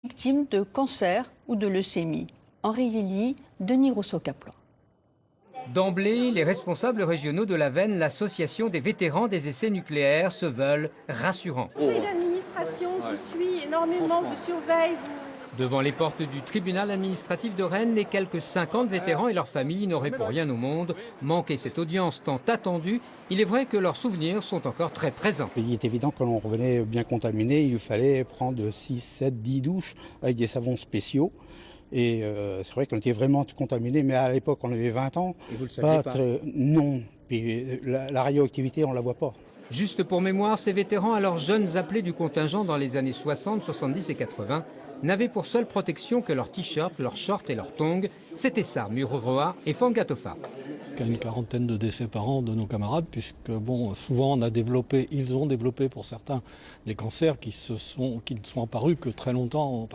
Victimes de cancer ou de leucémie. Henri Lely, Denis Rousseau-Caplan. D'emblée, les responsables régionaux de l'Avesne, l'association des vétérans des essais nucléaires, se veulent rassurants. Le conseil d'administration vous suit énormément, vous surveille, Devant les portes du tribunal administratif de Rennes, les quelques 50 vétérans et leurs familles n'auraient pour rien au monde manqué cette audience tant attendue. Il est vrai que leurs souvenirs sont encore très présents. Il est évident que quand on revenait bien contaminé, il fallait prendre 6, 7, 10 douches avec des savons spéciaux. Et c'est vrai qu'on était vraiment contaminé, mais à l'époque on avait 20 ans. Et vous le saviez pas Non, puis la radioactivité on ne la voit pas. Juste pour mémoire, ces vétérans, alors jeunes appelés du contingent dans les années 60, 70 et 80, n'avaient pour seule protection que leurs t-shirts, leurs shorts et leurs tongs. C'était ça, Mururoa et Fangatofa. Il y a une quarantaine de décès par an de nos camarades, puisque souvent ils ont développé pour certains des cancers qui ne sont apparus que très longtemps,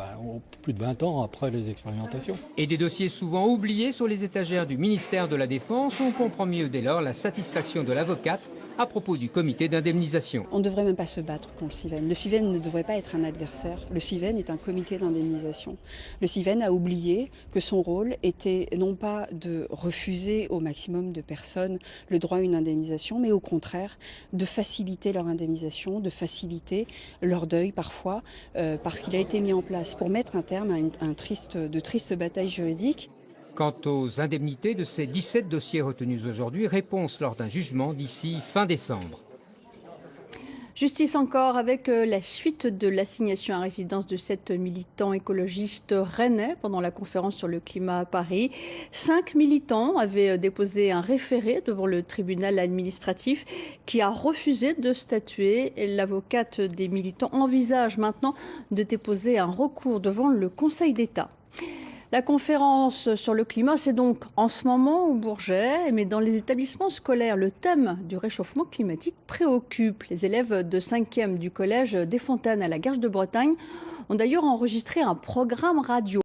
plus de 20 ans après les expérimentations. Et des dossiers souvent oubliés sur les étagères du ministère de la Défense, on comprend mieux dès lors la satisfaction de l'avocate à propos du comité d'indemnisation. On ne devrait même pas se battre contre le Civen. Le Civen ne devrait pas être un adversaire. Le Civen est un comité d'indemnisation. Le Civen a oublié que son rôle était non pas de refuser au maximum de personnes le droit à une indemnisation, mais au contraire de faciliter leur indemnisation, de faciliter leur deuil parfois, parce qu'il a été mis en place pour mettre un terme à de tristes batailles juridiques. Quant aux indemnités de ces 17 dossiers retenus aujourd'hui, réponse lors d'un jugement d'ici fin décembre. Justice encore avec la suite de l'assignation à résidence de 7 militants écologistes rennais pendant la conférence sur le climat à Paris. 5 militants avaient déposé un référé devant le tribunal administratif qui a refusé de statuer. L'avocate des militants envisage maintenant de déposer un recours devant le Conseil d'État. La conférence sur le climat, c'est donc en ce moment au Bourget, mais dans les établissements scolaires, le thème du réchauffement climatique préoccupe. Les élèves de 5e du collège des Fontaines à la Garges de Bretagne ont d'ailleurs enregistré un programme radio